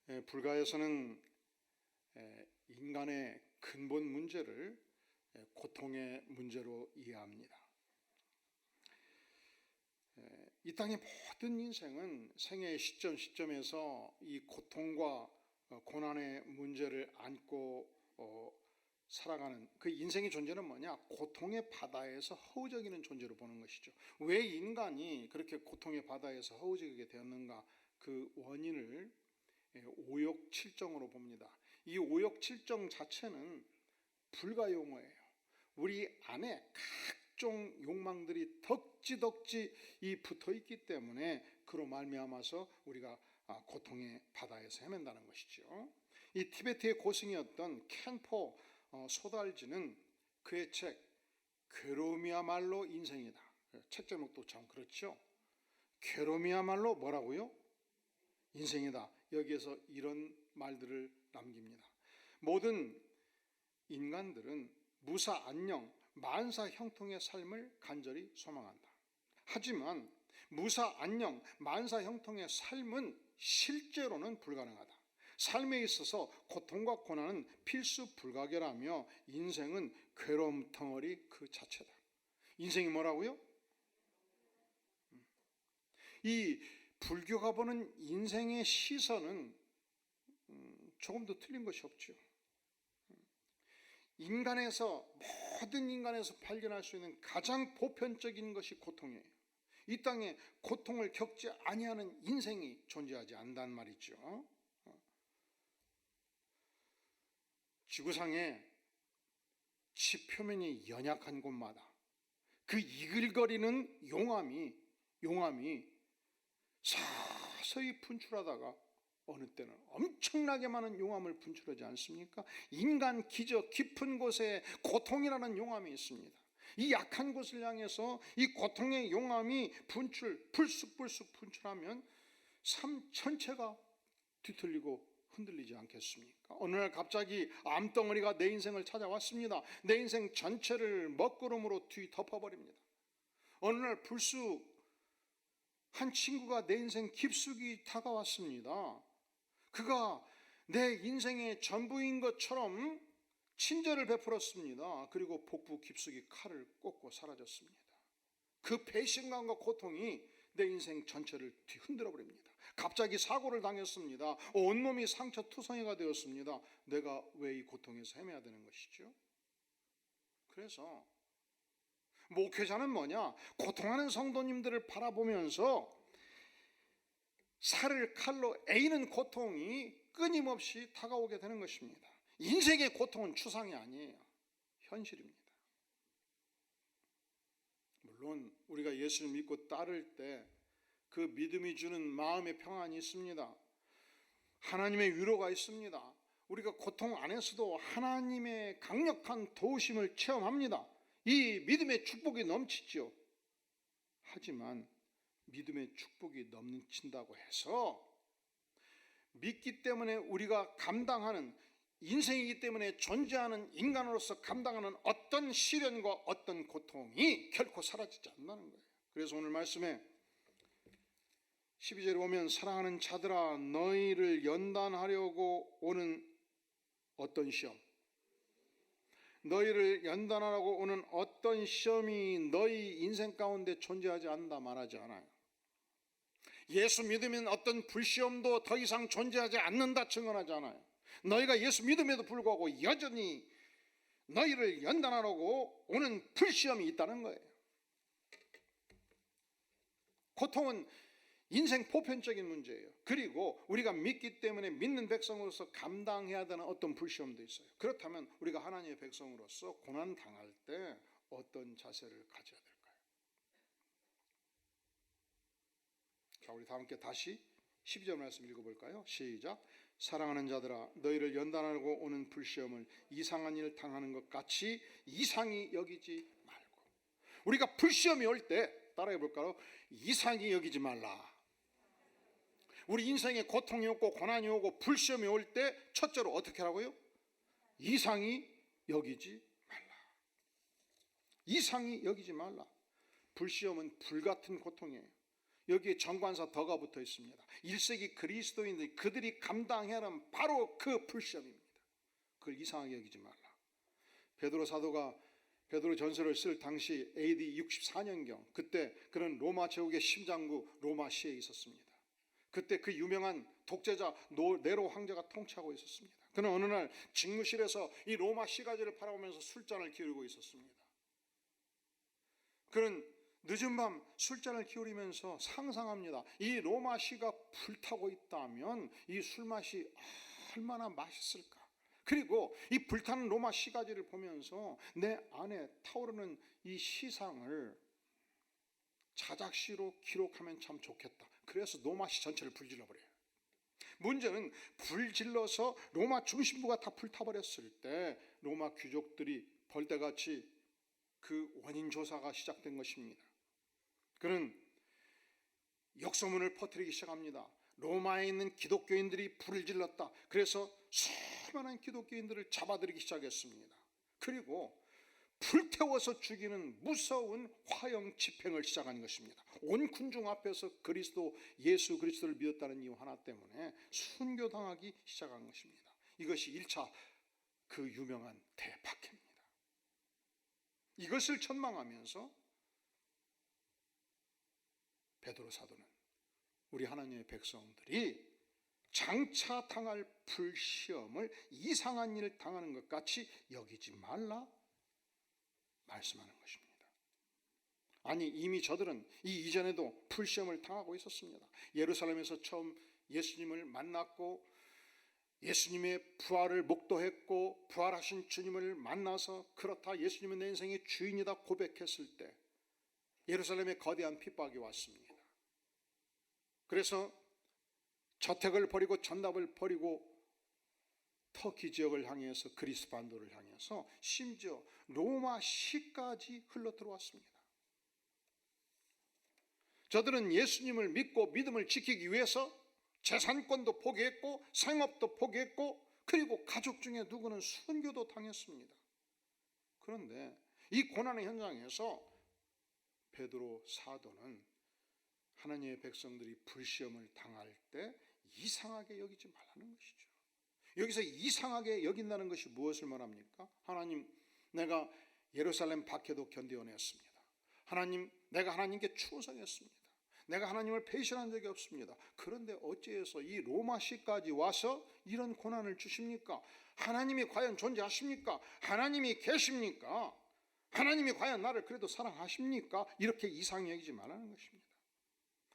불가에서는 인간의 근본 문제를 고통의 문제로 이해합니다. 이 땅의 모든 인생은 생애의 시점에서 이 고통과 고난의 문제를 안고 살아가는 그 인생의 존재는 뭐냐? 고통의 바다에서 허우적이는 존재로 보는 것이죠. 왜 인간이 그렇게 고통의 바다에서 허우적이게 되었는가? 그 원인을 오욕칠정으로 봅니다. 이 오욕칠정 자체는 불가용어예요. 우리 안에 각종 욕망들이 덕지덕지 붙어있기 때문에 그로 말미암아서 우리가 고통의 바다에서 헤맨다는 것이죠. 이 티베트의 고승이었던 켄포 소달지는 그의 책 괴로움이야말로 인생이다. 책 제목도 참 그렇죠. 괴로움이야말로 뭐라고요? 인생이다. 여기에서 이런 말들을 남깁니다. 모든 인간들은 무사 안녕 만사 형통의 삶을 간절히 소망한다. 하지만 무사 안녕 만사 형통의 삶은 실제로는 불가능하다. 삶에 있어서 고통과 고난은 필수 불가결하며 인생은 괴로움 덩어리 그 자체다. 인생이 뭐라고요? 이 불교가 보는 인생의 시선은 조금도 틀린 것이 없죠. 모든 인간에서 발견할 수 있는 가장 보편적인 것이 고통이에요. 이 땅에 고통을 겪지 아니하는 인생이 존재하지 않는단 말이죠. 지구상에 지표면이 연약한 곳마다 그 이글거리는 용암이 서서히 분출하다가 어느 때는 엄청나게 많은 용암을 분출하지 않습니까? 인간 기저 깊은 곳에 고통이라는 용암이 있습니다. 이 약한 곳을 향해서 이 고통의 용암이 불쑥 분출하면 삶 전체가 뒤틀리고 흔들리지 않겠습니까? 어느 날 갑자기 암덩어리가 내 인생을 찾아왔습니다. 내 인생 전체를 먹구름으로 뒤덮어버립니다. 어느 날 불쑥 한 친구가 내 인생 깊숙이 다가왔습니다. 그가 내 인생의 전부인 것처럼 친절을 베풀었습니다. 그리고 복부 깊숙이 칼을 꽂고 사라졌습니다. 그 배신감과 고통이 내 인생 전체를 뒤흔들어 버립니다. 갑자기 사고를 당했습니다. 온몸이 상처투성이가 되었습니다. 내가 왜 이 고통에서 헤매야 되는 것이죠? 그래서 목회자는 뭐냐? 고통하는 성도님들을 바라보면서 살을 칼로 에이는 고통이 끊임없이 다가오게 되는 것입니다. 인생의 고통은 추상이 아니에요. 현실입니다. 물론 우리가 예수를 믿고 따를 때 그 믿음이 주는 마음의 평안이 있습니다. 하나님의 위로가 있습니다. 우리가 고통 안에서도 하나님의 강력한 도우심을 체험합니다. 이 믿음의 축복이 넘치죠. 하지만 믿음의 축복이 넘친다고 해서 믿기 때문에 우리가 감당하는 인생이기 때문에 존재하는 인간으로서 감당하는 어떤 시련과 어떤 고통이 결코 사라지지 않는다는 거예요. 그래서 오늘 말씀에 12절에 보면 사랑하는 자들아 너희를 연단하려고 오는 어떤 시험, 너희를 연단하려고 오는 어떤 시험이 너희 인생 가운데 존재하지 않는다 말하지 않아요. 예수 믿으면 어떤 불시험도 더 이상 존재하지 않는다 증언하지 않아요. 너희가 예수 믿음에도 불구하고 여전히 너희를 연단하려고 오는 불시험이 있다는 거예요. 고통은 인생 보편적인 문제예요. 그리고 우리가 믿기 때문에 믿는 백성으로서 감당해야 되는 어떤 불시험도 있어요. 그렇다면 우리가 하나님의 백성으로서 고난 당할 때 어떤 자세를 가져야 될까요? 자, 우리 다 함께 다시 12절 말씀 읽어볼까요? 시작. 사랑하는 자들아 너희를 연단하려고 오는 불시험을 이상한 일을 당하는 것 같이 이상히 여기지 말고. 우리가 불시험이 올 때 따라해 볼까요? 이상히 여기지 말라. 우리 인생에 고통이 오고 고난이 오고 불시험이 올 때 첫째로 어떻게 하라고요? 이상히 여기지 말라. 이상히 여기지 말라. 불시험은 불같은 고통이에요. 여기에 정관사 더가 붙어 있습니다. 1세기 그리스도인들이 그들이 감당해야 하는 바로 그 불시험입니다. 그걸 이상하게 여기지 말라. 베드로 사도가 베드로 전서를 쓸 당시 AD 64년경, 그때 그런 로마 제국의 심장구 로마시에 있었습니다. 그때 그 유명한 독재자 네로 황제가 통치하고 있었습니다. 그는 어느 날 직무실에서 이 로마 시가지를 바라보면서 술잔을 기울이고 있었습니다. 그는 늦은 밤 술잔을 기울이면서 상상합니다. 이 로마 시가 불타고 있다면 이 술맛이 얼마나 맛있을까. 그리고 이 불타는 로마 시가지를 보면서 내 안에 타오르는 이 시상을 자작시로 기록하면 참 좋겠다. 그래서 로마시 전체를 불질러버려요. 문제는 불질러서 로마 중심부가 다 불타버렸을 때 로마 귀족들이 벌떼같이 그 원인 조사가 시작된 것입니다. 그는 역소문을 퍼뜨리기 시작합니다. 로마에 있는 기독교인들이 불을 질렀다. 그래서 수많은 기독교인들을 잡아들이기 시작했습니다. 그리고 불태워서 죽이는 무서운 화형 집행을 시작한 것입니다. 온 군중 앞에서 예수 그리스도를 믿었다는 이유 하나 때문에 순교당하기 시작한 것입니다. 이것이 1차 그 유명한 대박해입니다. 이것을 전망하면서 베드로 사도는 우리 하나님의 백성들이 장차 당할 불시험을 이상한 일을 당하는 것 같이 여기지 말라 말씀하는 것입니다. 아니, 이미 저들은 이 이전에도 불시험을 당하고 있었습니다. 예루살렘에서 처음 예수님을 만났고 예수님의 부활을 목도했고 부활하신 주님을 만나서 그렇다 예수님은 내 인생의 주인이다 고백했을 때 예루살렘에 거대한 핍박이 왔습니다. 그래서 저택을 버리고 전답을 버리고 터키 지역을 향해서 그리스 반도를 향해서 심지어 로마시까지 흘러 들어왔습니다. 저들은 예수님을 믿고 믿음을 지키기 위해서 재산권도 포기했고 생업도 포기했고 그리고 가족 중에 누구는 순교도 당했습니다. 그런데 이 고난의 현장에서 베드로 사도는 하나님의 백성들이 불시험을 당할 때 이상하게 여기지 말라는 것이죠. 여기서 이상하게 여긴다는 것이 무엇을 말합니까? 하나님, 내가 예루살렘 밖에도 견뎌냈습니다. 하나님, 내가 하나님께 충성했습니다. 내가 하나님을 배신한 적이 없습니다. 그런데 어찌해서 이 로마시까지 와서 이런 고난을 주십니까? 하나님이 과연 존재하십니까? 하나님이 계십니까? 하나님이 과연 나를 그래도 사랑하십니까? 이렇게 이상히 여기지 말라는 것입니다.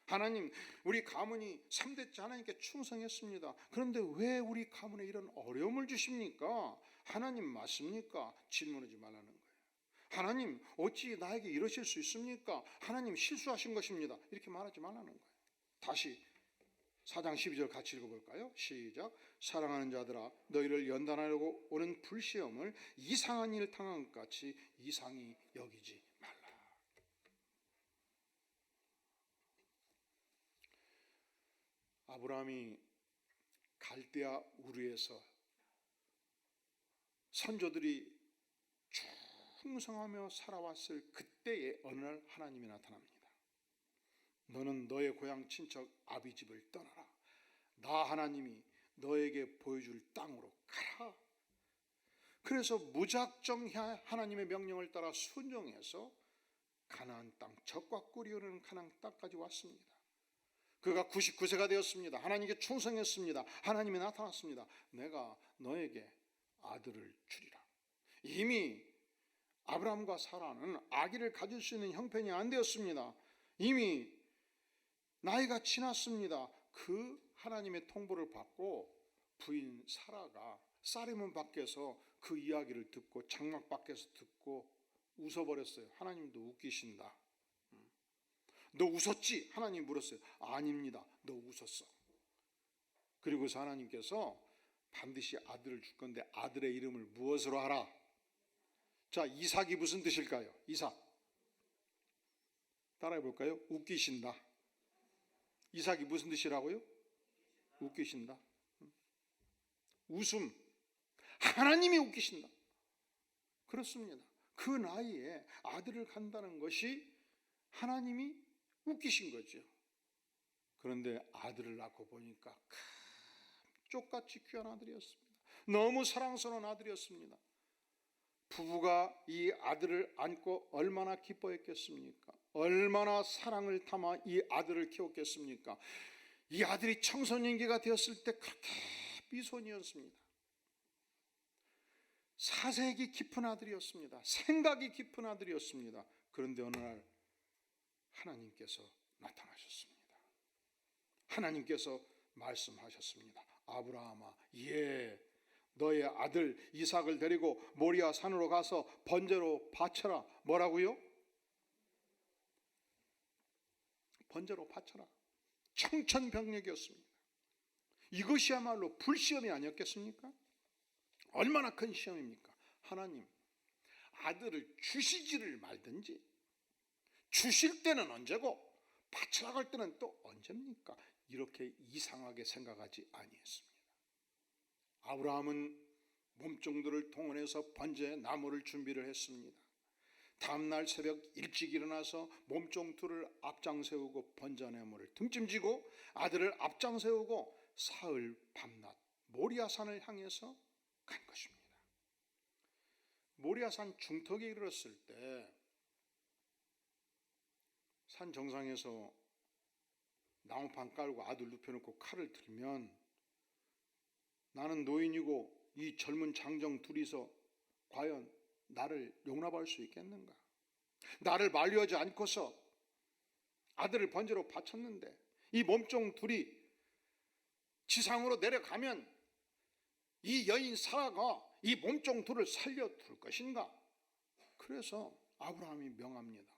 하나님, 우리 가문이 3대째 하나님께 충성했습니다. 그런데 왜 우리 가문에 이런 어려움을 주십니까? 하나님 맞습니까? 질문하지 말라는 거예요. 하나님, 어찌 나에게 이러실 수 있습니까? 하나님 실수하신 것입니다. 이렇게 말하지 말라는 거예요. 다시 4장 12절 같이 읽어볼까요? 시작. 사랑하는 자들아, 너희를 연단하려고 오는 불시험을 이상한 일 당한 것 같이 이상히 여기지 말라. 아브라함이 갈대아 우르에서 선조들이 충성하며 살아왔을 그때의 어느 날 하나님이 나타납니다. 너는 너의 고향 친척 아비집을 떠나라. 나 하나님이 너에게 보여줄 땅으로 가라. 그래서 무작정 하나님의 명령을 따라 순종해서 가나안 땅, 젖과 꿀이 흐르는 가나안 땅까지 왔습니다. 그가 99세가 되었습니다. 하나님께 충성했습니다. 하나님이 나타났습니다. 내가 너에게 아들을 주리라. 이미 아브라함과 사라는 아기를 가질 수 있는 형편이 안 되었습니다. 이미 나이가 지났습니다. 그 하나님의 통보를 받고 부인 사라가 쌀이문 밖에서 그 이야기를 듣고 장막 밖에서 듣고 웃어버렸어요. 하나님도 웃기신다. 너 웃었지? 하나님 물었어요. 아닙니다. 너 웃었어. 그리고서 하나님께서 반드시 아들을 줄 건데 아들의 이름을 무엇으로 하라? 자, 이삭이 무슨 뜻일까요? 이삭. 따라해 볼까요? 웃기신다. 이삭이 무슨 뜻이라고요? 웃기신다. 웃음. 하나님이 웃기신다. 그렇습니다. 그 나이에 아들을 간다는 것이 하나님이 웃기신 거죠. 그런데 아들을 낳고 보니까 쪽같이 귀한 아들이었습니다. 너무 사랑스러운 아들이었습니다. 부부가 이 아들을 안고 얼마나 기뻐했겠습니까? 얼마나 사랑을 담아 이 아들을 키웠겠습니까? 이 아들이 청소년기가 되었을 때 그렇게 미소년이었습니다. 사색이 깊은 아들이었습니다. 생각이 깊은 아들이었습니다. 그런데 어느 날 하나님께서 나타나셨습니다. 하나님께서 말씀하셨습니다. 아브라함아, 너의 아들 이삭을 데리고 모리아 산으로 가서 번제로 바쳐라. 뭐라고요? 번제로 바쳐라. 청천벽력이었습니다. 이것이야말로 불시험이 아니었겠습니까? 얼마나 큰 시험입니까? 하나님, 아들을 주시지를 말든지 주실 때는 언제고 바치라고 할 때는 또 언제입니까? 이렇게 이상하게 생각하지 아니했습니다. 아브라함은 몸종들을 동원해서 번제의 나무를 준비를 했습니다. 다음날 새벽 일찍 일어나서 몸종 둘을 앞장 세우고 번제 나무를 등짐지고 아들을 앞장 세우고 사흘 밤낮 모리아산을 향해서 간 것입니다. 모리아산 중턱에 이르렀을 때 산 정상에서 나무판 깔고 아들 눕혀놓고 칼을 들면 나는 노인이고 이 젊은 장정 둘이서 과연 나를 용납할 수 있겠는가? 나를 만류하지 않고서 아들을 번제로 바쳤는데 이 몸종 둘이 지상으로 내려가면 이 여인 사라가 이 몸종 둘을 살려둘 것인가? 그래서 아브라함이 명합니다.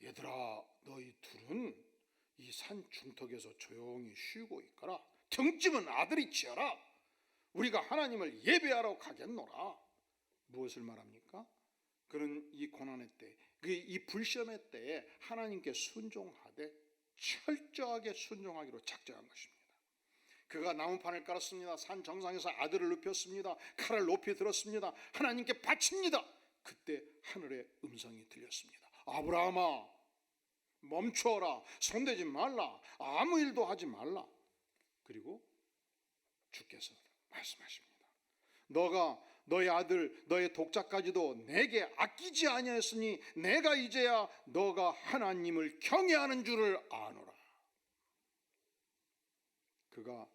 얘들아, 너희 둘은 이 산 중턱에서 조용히 쉬고 있거라. 등짐은 아들이 지어라. 우리가 하나님을 예배하러 가겠노라. 무엇을 말합니까? 그는 이 고난의 때, 이 불시험의 때에 하나님께 순종하되 철저하게 순종하기로 작정한 것입니다. 그가 나무판을 깔았습니다. 산 정상에서 아들을 눕혔습니다. 칼을 높이 들었습니다. 하나님께 바칩니다. 그때 하늘의 음성이 들렸습니다. 아브라함아, 멈추어라. 손대지 말라. 아무 일도 하지 말라. 그리고 주께서 말씀하십니다. 너가 너의 아들 너의 독자까지도 내게 아끼지 아니하였으니 내가 이제야 너가 하나님을 경외하는 줄을 아노라. 그가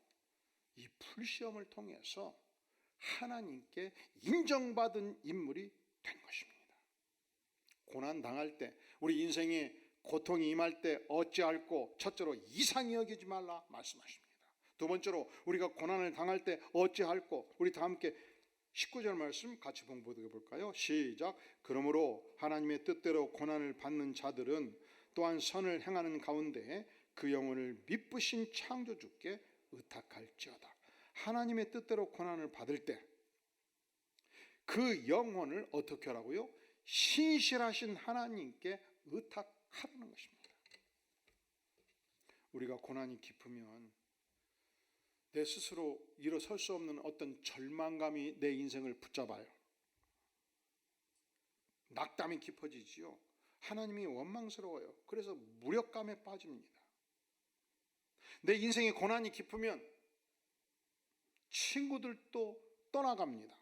이 풀시험을 통해서 하나님께 인정받은 인물이 된 것입니다. 고난 당할 때, 우리 인생에 고통이 임할 때 어찌할꼬? 첫째로 이상히 여기지 말라 말씀하십니다. 두 번째로 우리가 고난을 당할 때 어찌할꼬? 우리 다 함께 19절 말씀 같이 봉독해 볼까요? 시작. 그러므로 하나님의 뜻대로 고난을 받는 자들은 또한 선을 행하는 가운데 그 영혼을 미쁘신 창조주께 의탁할지어다. 하나님의 뜻대로 고난을 받을 때 그 영혼을 어떻게 하라고요? 신실하신 하나님께 의탁하라는 것입니다. 우리가 고난이 깊으면 내 스스로 일어설 수 없는 어떤 절망감이 내 인생을 붙잡아요. 낙담이 깊어지지요. 하나님이 원망스러워요. 그래서 무력감에 빠집니다. 내 인생의 고난이 깊으면 친구들도 떠나갑니다.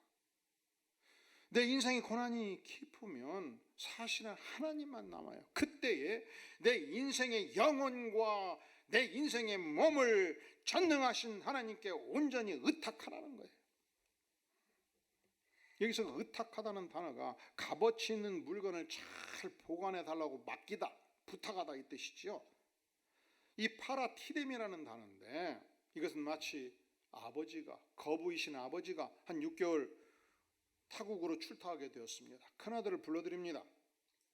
내 인생의 고난이 깊으면 사실은 하나님만 남아요. 그때에 내 인생의 영혼과 내 인생의 몸을 전능하신 하나님께 온전히 의탁하라는 거예요. 여기서 의탁하다는 단어가 값어치 있는 물건을 잘 보관해 달라고 맡기다, 부탁하다 이 뜻이죠. 이 파라티뎀이라는 단어인데 이것은 마치 아버지가, 거부이신 아버지가 한 6개월 타국으로 출타하게 되었습니다. 큰아들을 불러드립니다.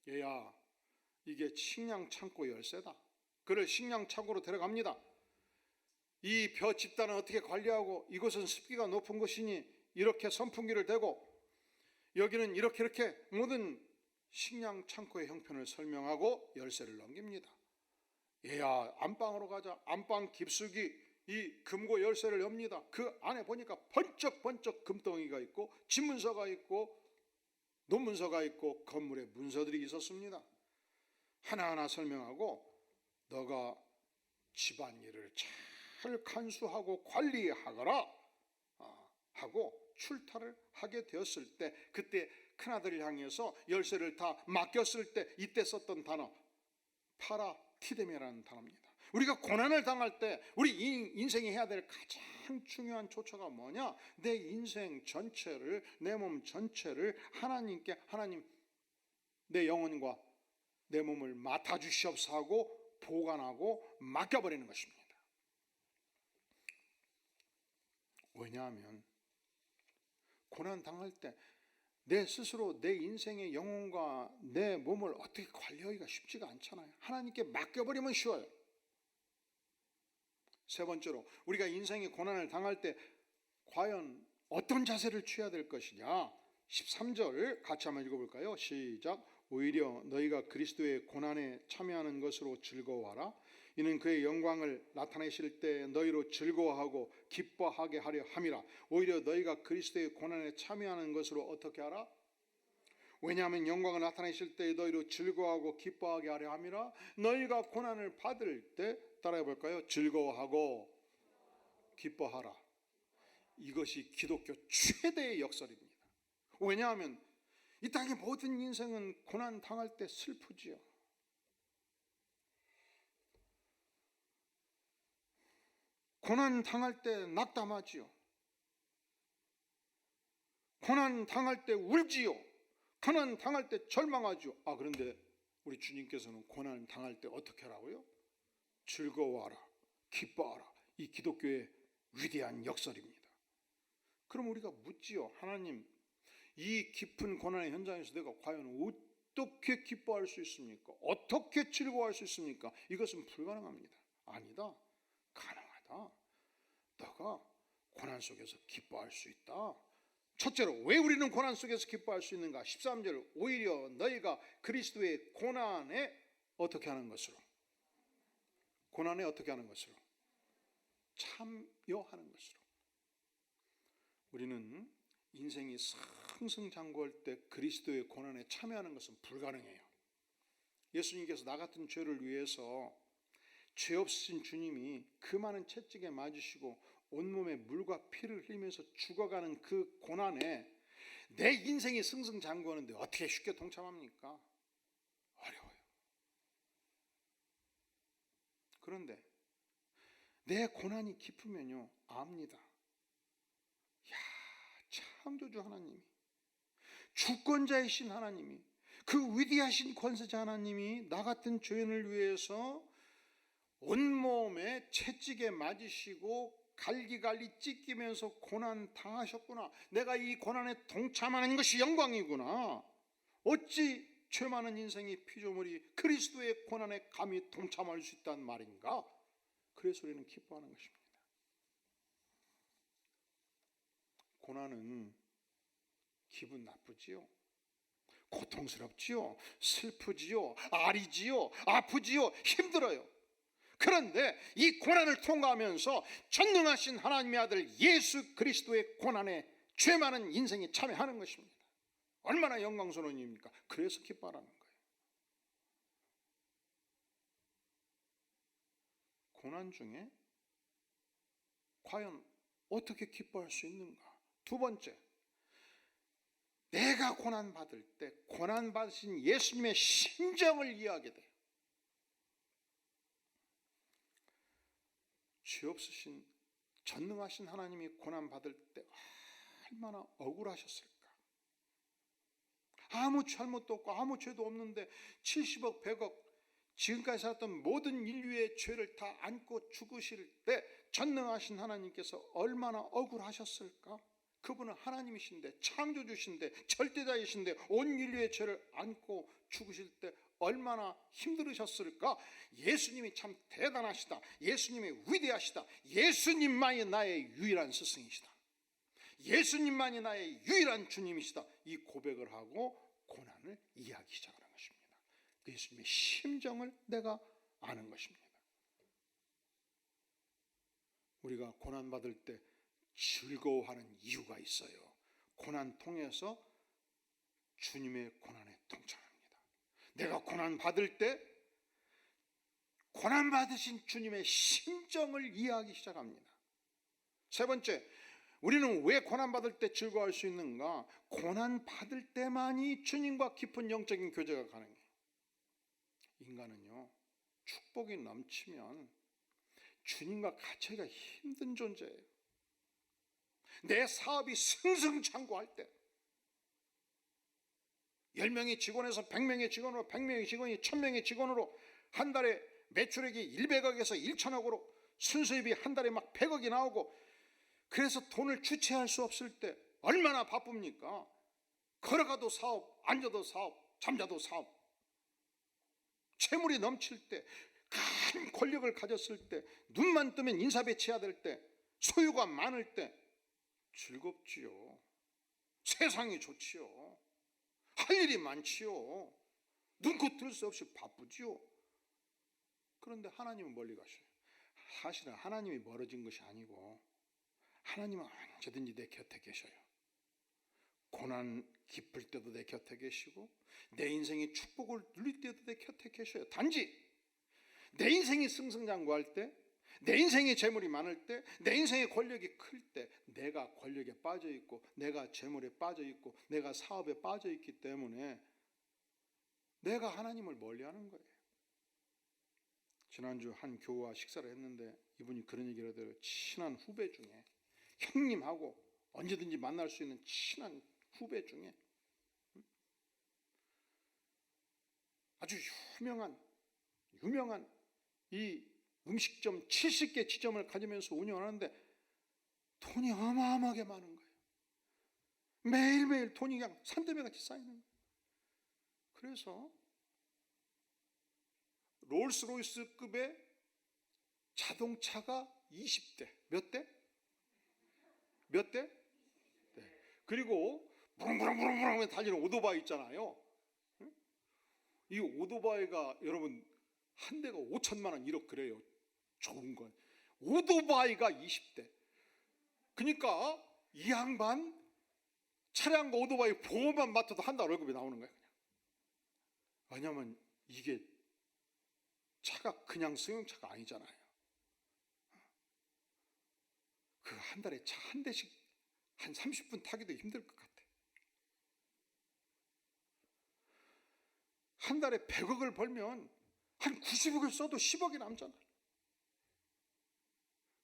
얘야, 이게 식량 창고 열쇠다. 그를 식량 창고로 데려갑니다. 이 벼 집단은 어떻게 관리하고 이곳은 습기가 높은 곳이니 이렇게 선풍기를 대고 여기는 이렇게 모든 식량 창고의 형편을 설명하고 열쇠를 넘깁니다. 얘야, 안방으로 가자. 안방 깊숙이 이 금고 열쇠를 엽니다. 그 안에 보니까 번쩍번쩍 금덩이가 있고 집문서가 있고 논문서가 있고 건물에 문서들이 있었습니다. 하나하나 설명하고 너가 집안일을 잘 간수하고 관리하거라 하고 출타를 하게 되었을 때, 그때 큰아들을 향해서 열쇠를 다 맡겼을 때 이때 썼던 단어 파라티데메라는 단어입니다. 우리가 고난을 당할 때 우리 인생이 해야 될 가장 중요한 조처가 뭐냐? 내 인생 전체를, 내 몸 전체를 하나님께, 하나님 내 영혼과 내 몸을 맡아주시옵소서 하고 보관하고 맡겨버리는 것입니다. 왜냐하면 고난 당할 때 내 스스로 내 인생의 영혼과 내 몸을 어떻게 관리하기가 쉽지가 않잖아요. 하나님께 맡겨버리면 쉬워요. 세 번째로, 우리가 인생의 고난을 당할 때 과연 어떤 자세를 취해야 될 것이냐? 13절 같이 한번 읽어볼까요? 시작. 오히려 너희가 그리스도의 고난에 참여하는 것으로 즐거워하라. 이는 그의 영광을 나타내실 때 너희로 즐거워하고 기뻐하게 하려 함이라. 오히려 너희가 그리스도의 고난에 참여하는 것으로 어떻게 하라? 왜냐하면 영광을 나타내실 때 너희로 즐거워하고 기뻐하게 하려 함이라. 너희가 고난을 받을 때 따라해 볼까요? 즐거워하고 기뻐하라. 이것이 기독교 최대의 역설입니다. 왜냐하면 이 땅의 모든 인생은 고난 당할 때 슬프지요. 고난 당할 때 낙담하지요. 고난 당할 때 울지요. 고난 당할 때 절망하지요. 그런데 우리 주님께서는 고난 당할 때 어떻게 하라고요? 즐거워하라, 기뻐하라. 이 기독교의 위대한 역설입니다. 그럼 우리가 묻지요. 하나님, 이 깊은 고난의 현장에서 내가 과연 어떻게 기뻐할 수 있습니까? 어떻게 즐거워할 수 있습니까? 이것은 불가능합니다. 아니다. 가능하다. 너가 고난 속에서 기뻐할 수 있다. 첫째로, 왜 우리는 고난 속에서 기뻐할 수 있는가? 13절, 오히려 너희가 그리스도의 고난에 어떻게 하는 것으로? 고난에 어떻게 하는 것으로? 참여하는 것으로. 우리는 인생이 승승장구할 때 그리스도의 고난에 참여하는 것은 불가능해요. 예수님께서 나 같은 죄를 위해서 죄 없으신 주님이 그 많은 채찍에 맞으시고 온몸에 물과 피를 흘리면서 죽어가는 그 고난에 내 인생이 승승장구하는데 어떻게 쉽게 동참합니까? 어려워요. 그런데 내 고난이 깊으면요, 압니다. 창조주 하나님이, 주권자이신 하나님이, 그 위대하신 권세자 하나님이 나 같은 죄인을 위해서 온몸에 채찍에 맞으시고 갈기갈기 찢기면서 고난 당하셨구나. 내가 이 고난에 동참하는 것이 영광이구나. 어찌 죄 많은 인생의 피조물이 그리스도의 고난에 감히 동참할 수 있단 말인가? 그래서 우리는 기뻐하는 것입니다. 고난은 기분 나쁘지요, 고통스럽지요, 슬프지요, 아리지요, 아프지요, 힘들어요. 그런데 이 고난을 통과하면서 전능하신 하나님의 아들 예수 그리스도의 고난에 죄 많은 인생에 참여하는 것입니다. 얼마나 영광스러운 일입니까? 그래서 기뻐하라는 거예요. 고난 중에 과연 어떻게 기뻐할 수 있는가? 두 번째, 내가 고난받을 때 고난받으신 예수님의 심정을 이해하게 돼요. 죄 없으신 전능하신 하나님이 고난받을 때 얼마나 억울하셨을까? 아무 잘못도 없고 아무 죄도 없는데 70억 100억 지금까지 살았던 모든 인류의 죄를 다 안고 죽으실 때 전능하신 하나님께서 얼마나 억울하셨을까? 그분은 하나님이신데, 창조주신데, 절대자이신데 온 인류의 죄를 안고 죽으실 때 얼마나 힘들으셨을까? 예수님이 참 대단하시다. 예수님이 위대하시다. 예수님만이 나의 유일한 스승이시다. 예수님만이 나의 유일한 주님이시다. 이 고백을 하고 고난을 이해하기 시작하는 것입니다. 그 예수님의 심정을 내가 아는 것입니다. 우리가 고난받을 때 즐거워하는 이유가 있어요. 고난 통해서 주님의 고난에 동참합니다. 내가 고난 받을 때 고난받으신 주님의 심정을 이해하기 시작합니다. 세 번째, 우리는 왜 고난받을 때 즐거워할 수 있는가? 고난받을 때만이 주님과 깊은 영적인 교제가 가능해요. 인간은요, 축복이 넘치면 주님과 같이 하기가 힘든 존재예요. 내 사업이 승승장구할 때, 10명의 직원에서 100명의 직원으로, 100명의 직원이 1000명의 직원으로 한 달에 매출액이 100억에서 1천억으로 순수입이 한 달에 막 100억이 나오고, 그래서 돈을 주체할 수 없을 때 얼마나 바쁩니까? 걸어가도 사업, 앉아도 사업, 잠자도 사업. 재물이 넘칠 때, 큰 권력을 가졌을 때, 눈만 뜨면 인사 배치해야 될 때, 소유가 많을 때 즐겁지요. 세상이 좋지요. 할 일이 많지요. 눈코 뜰 수 없이 바쁘지요. 그런데 하나님은 멀리 가셔요. 사실은 하나님이 멀어진 것이 아니고 하나님은 언제든지 내 곁에 계셔요. 고난 깊을 때도 내 곁에 계시고 내 인생의 축복을 누릴 때도 내 곁에 계셔요. 단지 내 인생이 승승장구할 때, 내 인생의 재물이 많을 때, 내 인생의 권력이 클 때, 내가 권력에 빠져 있고 내가 재물에 빠져 있고 내가 사업에 빠져 있기 때문에 내가 하나님을 멀리하는 거예요. 지난주 한 교우와 식사를 했는데 이분이 그런 얘기를 하더라고요. 친한 후배 중에, 형님하고 언제든지 만날 수 있는 친한 후배 중에 아주 유명한 이 음식점 70개 지점을 가지면서 운영하는데 돈이 어마어마하게 많은 거예요. 매일매일 돈이 그냥 산더미같이 쌓이는 거예요. 그래서 롤스로이스급의 자동차가 20대, 몇 대? 몇 대? 네. 그리고 부릉부릉부릉부릉 달리는 오토바이 있잖아요. 이 오토바이가 여러분 한 대가 5천만 원 1억 그래요. 좋은 건 오토바이가 20대. 그러니까 이 양반 차량과 오토바이 보험만 맡아도 한 달 월급이 나오는 거예요. 그냥. 왜냐하면 이게 차가 그냥 승용차가 아니잖아요. 그 한 달에 차 한 대씩 한 30분 타기도 힘들 것 같아. 한 달에 100억을 벌면 한 90억을 써도 10억이 남잖아요.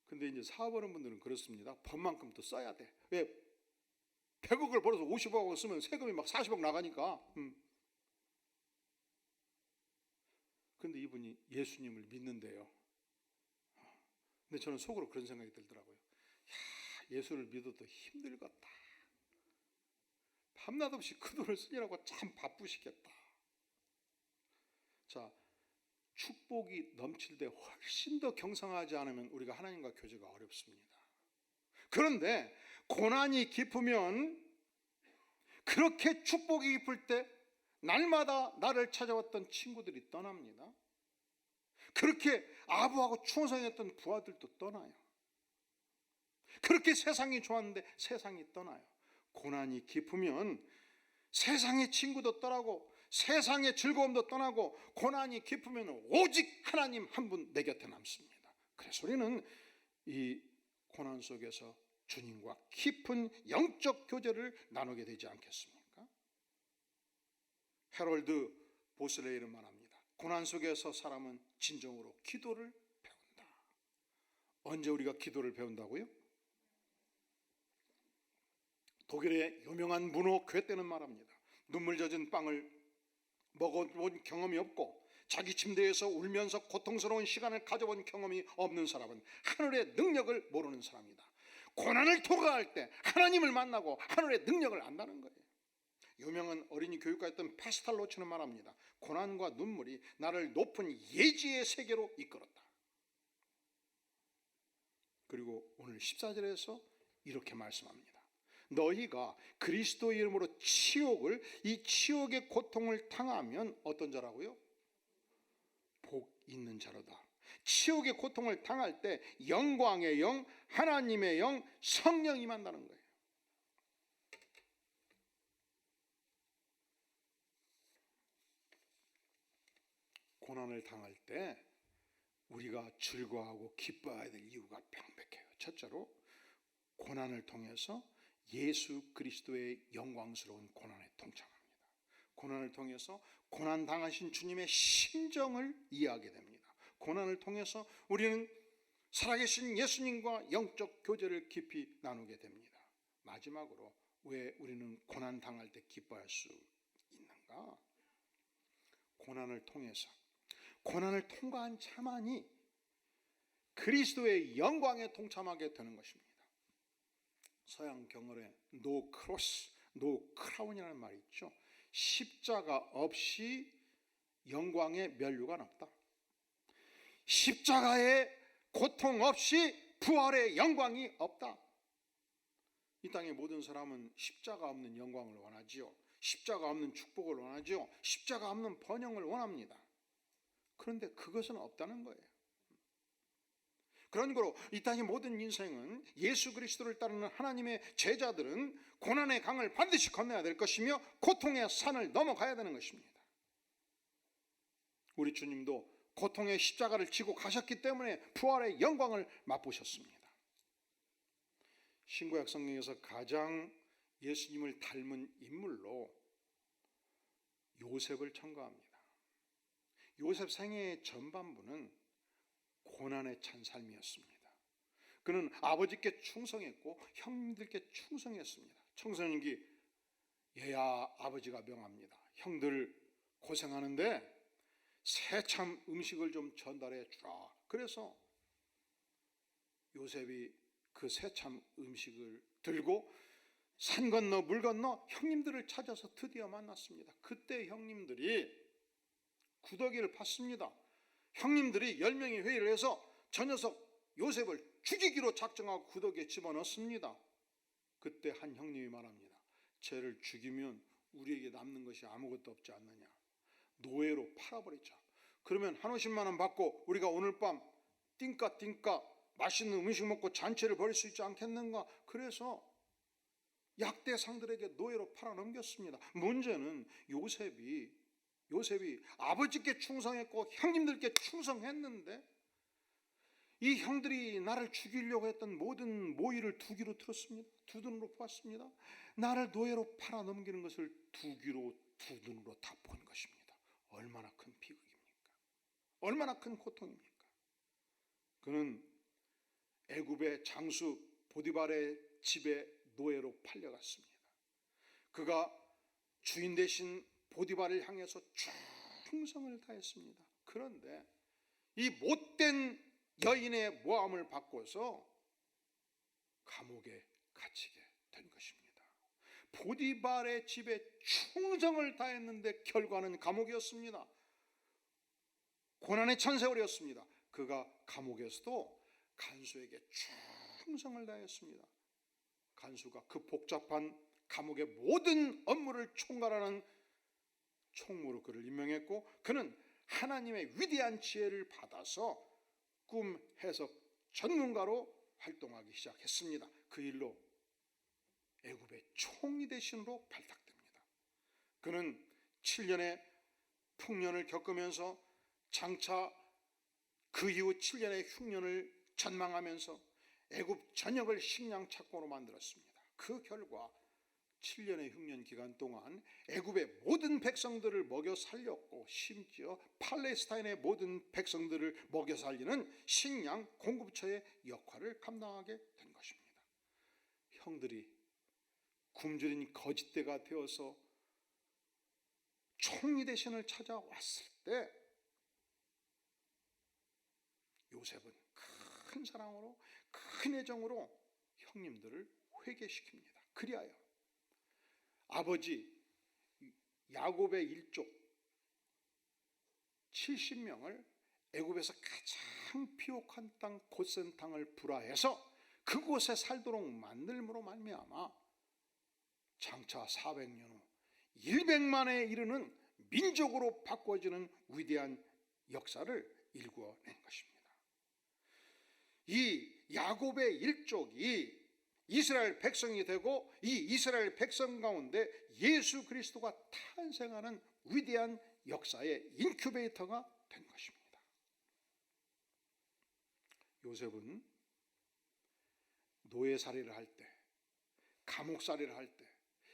근데 이제 사업하는 분들은 그렇습니다. 번만큼 더 써야 돼. 왜? 100억을 벌어서 50억을 쓰면 세금이 막 40억 나가니까. 근데 이분이 예수님을 믿는데요. 근데 저는 속으로 그런 생각이 들더라고요. 야, 예수를 믿어도 힘들겠다. 밤낮 없이 그 돈을 쓰느라고 참 바쁘시겠다. 자, 축복이 넘칠 때 훨씬 더 경성하지 않으면 우리가 하나님과 교제가 어렵습니다. 그런데 고난이 깊으면, 그렇게 축복이 깊을 때 날마다 나를 찾아왔던 친구들이 떠납니다. 그렇게 아부하고 충성했던 부하들도 떠나요. 그렇게 세상이 좋았는데 세상이 떠나요. 고난이 깊으면 세상의 친구도 떠나고 세상의 즐거움도 떠나고, 고난이 깊으면 오직 하나님 한 분 내 곁에 남습니다. 그래서 우리는 이 고난 속에서 주님과 깊은 영적 교제를 나누게 되지 않겠습니까? 해럴드 보슬레이는 말합니다. 고난 속에서 사람은 진정으로 기도를 배운다. 언제 우리가 기도를 배운다고요? 독일의 유명한 문호 괴테는 말합니다. 눈물 젖은 빵을 먹어본 경험이 없고 자기 침대에서 울면서 고통스러운 시간을 가져본 경험이 없는 사람은 하늘의 능력을 모르는 사람이다. 고난을 통과할 때 하나님을 만나고 하늘의 능력을 안다는 거예요. 유명한 어린이 교육가였던 페스탈로치는 말합니다. 고난과 눈물이 나를 높은 예지의 세계로 이끌었다. 그리고 오늘 14절에서 이렇게 말씀합니다. 너희가 그리스도 이름으로 이 치욕의 고통을 당하면 어떤 자라고요? 복 있는 자로다. 치욕의 고통을 당할 때 영광의 영, 하나님의 영, 성령이 임한다는 거예요. 고난을 당할 때 우리가 즐거워하고 기뻐해야 될 이유가 명백해요. 첫째로 고난을 통해서 예수 그리스도의 영광스러운 고난에 동참합니다. 고난을 통해서 고난 당하신 주님의 심정을 이해하게 됩니다. 고난을 통해서 우리는 살아계신 예수님과 영적 교제를 깊이 나누게 됩니다. 마지막으로 왜 우리는 고난 당할 때 기뻐할 수 있는가? 고난을 통해서, 고난을 통과한 자만이 그리스도의 영광에 동참하게 되는 것입니다. 서양 경어에 no cross, no crown이라는 말이 있죠. 십자가 없이 영광의 면류관 없다. 십자가의 고통 없이 부활의 영광이 없다. 이 땅의 모든 사람은 십자가 없는 영광을 원하지요. 십자가 없는 축복을 원하지요. 십자가 없는 번영을 원합니다. 그런데 그것은 없다는 거예요. 그런 거로 이 땅의 모든 인생은 예수 그리스도를 따르는 하나님의 제자들은 고난의 강을 반드시 건너야 될 것이며 고통의 산을 넘어가야 되는 것입니다. 우리 주님도 고통의 십자가를 지고 가셨기 때문에 부활의 영광을 맛보셨습니다. 신구약 성경에서 가장 예수님을 닮은 인물로 요셉을 첨가합니다. 요셉 생애의 전반부는 고난에 찬 삶이었습니다. 그는 아버지께 충성했고 형들께 충성했습니다. 청소년기 얘야 아버지가 명합니다. 형들 고생하는데 새참 음식을 좀 전달해 주라. 그래서 요셉이 그 새참 음식을 들고 산 건너 물 건너 형님들을 찾아서 드디어 만났습니다. 그때 형님들이 구더기를 팠습니다. 형님들이 10명이 회의를 해서 저 녀석 요셉을 죽이기로 작정하고 구더기에 집어넣습니다. 그때 한 형님이 말합니다. 쟤를 죽이면 우리에게 남는 것이 아무것도 없지 않느냐. 노예로 팔아버리자. 그러면 한 50만 원 받고 우리가 오늘 밤 띵까 맛있는 음식 먹고 잔치를 벌일 수 있지 않겠는가. 그래서 약대상들에게 노예로 팔아넘겼습니다. 문제는 요셉이 아버지께 충성했고 형님들께 충성했는데 이 형들이 나를 죽이려고 했던 모든 모의를 두 귀로 들었습니다. 두 눈으로 보았습니다. 나를 노예로 팔아넘기는 것을 두 귀로 두 눈으로 다 본 것입니다. 얼마나 큰 비극입니까? 얼마나 큰 고통입니까? 그는 애굽의 장수 보디발의 집에 노예로 팔려갔습니다. 그가 주인 대신 보디발을 향해서 충성을 다했습니다. 그런데 이 못된 여인의 모함을 받고서 감옥에 갇히게 된 것입니다. 보디발의 집에 충성을 다했는데 결과는 감옥이었습니다. 고난의 찬 세월이었습니다. 그가 감옥에서도 간수에게 충성을 다했습니다. 간수가 그 복잡한 감옥의 모든 업무를 총괄하는 총무로 그를 임명했고 그는 하나님의 위대한 지혜를 받아서 꿈 해석 전문가로 활동하기 시작했습니다. 그 일로 애굽의 총리 대신으로 발탁됩니다. 그는 7년의 풍년을 겪으면서 장차 그 이후 7년의 흉년을 전망하면서 애굽 전역을 식량 착고로 만들었습니다. 그 결과 7년의 흉년 기간 동안 애굽의 모든 백성들을 먹여 살렸고 심지어 팔레스타인의 모든 백성들을 먹여 살리는 식량 공급처의 역할을 감당하게 된 것입니다. 형들이 굶주린 거짓대가 되어서 총리 대신을 찾아왔을 때 요셉은 큰 사랑으로 큰 애정으로 형님들을 회개시킵니다. 그리하여 아버지 야곱의 일족 70명을 애굽에서 가장 비옥한 땅 고센 땅을 불화해서 그곳에 살도록 만들므로 말미암아 장차 400년 후 100만에 이르는 민족으로 바꿔지는 위대한 역사를 일구어낸 것입니다. 이 야곱의 일족이 이스라엘 백성이 되고 이 이스라엘 백성 가운데 예수 그리스도가 탄생하는 위대한 역사의 인큐베이터가 된 것입니다. 요셉은 노예살이를 할 때, 감옥살이를 할 때,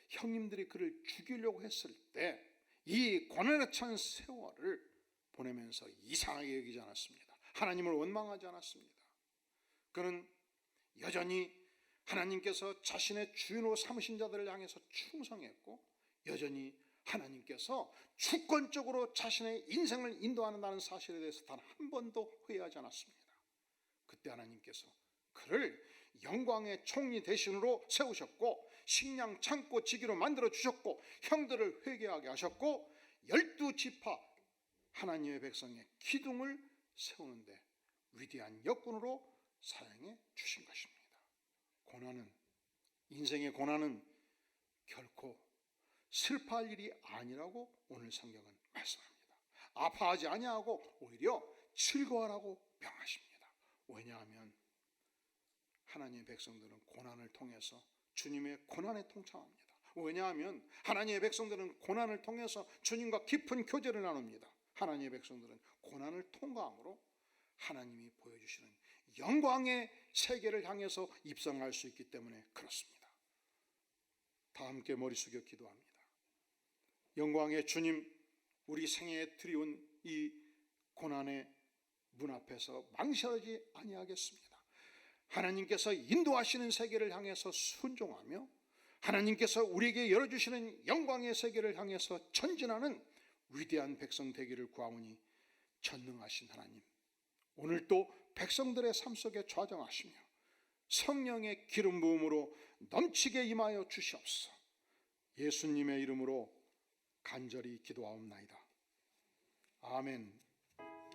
형님들이 그를 죽이려고 했을 때 이 고난에 찬 세월을 보내면서 이상하게 여기지 않았습니다. 하나님을 원망하지 않았습니다. 그는 여전히 하나님께서 자신의 주인으로 삼으신 자들을 향해서 충성했고, 여전히 하나님께서 주권적으로 자신의 인생을 인도한다는 사실에 대해서 단 한 번도 회의하지 않았습니다. 그때 하나님께서 그를 영광의 총리 대신으로 세우셨고, 식량 창고 지기로 만들어 주셨고, 형들을 회개하게 하셨고, 12지파 하나님의 백성의 기둥을 세우는데 위대한 역군으로 사용해 주신 것입니다. 고난은, 인생의 고난은 결코 슬퍼할 일이 아니라고 오늘 성경은 말씀합니다. 아파하지 아니하고 오히려 즐거워하라고 명하십니다. 왜냐하면 하나님의 백성들은 고난을 통해서 주님의 고난에 동참합니다. 왜냐하면 하나님의 백성들은 고난을 통해서 주님과 깊은 교제를 나눕니다. 하나님의 백성들은 고난을 통과함으로 하나님이 보여주시는 영광의 세계를 향해서 입성할 수 있기 때문에 그렇습니다. 다 함께 머리 숙여 기도합니다. 영광의 주님, 우리 생애에 들이온 이 고난의 문 앞에서 망설이지 아니하겠습니다. 하나님께서 인도하시는 세계를 향해서 순종하며 하나님께서 우리에게 열어주시는 영광의 세계를 향해서 전진하는 위대한 백성 되기를 구하오니, 전능하신 하나님, 오늘도 백성들의 삶 속에 좌정하시며 성령의 기름 부음으로 넘치게 임하여 주시옵소서. 예수님의 이름으로 간절히 기도하옵나이다. 아멘.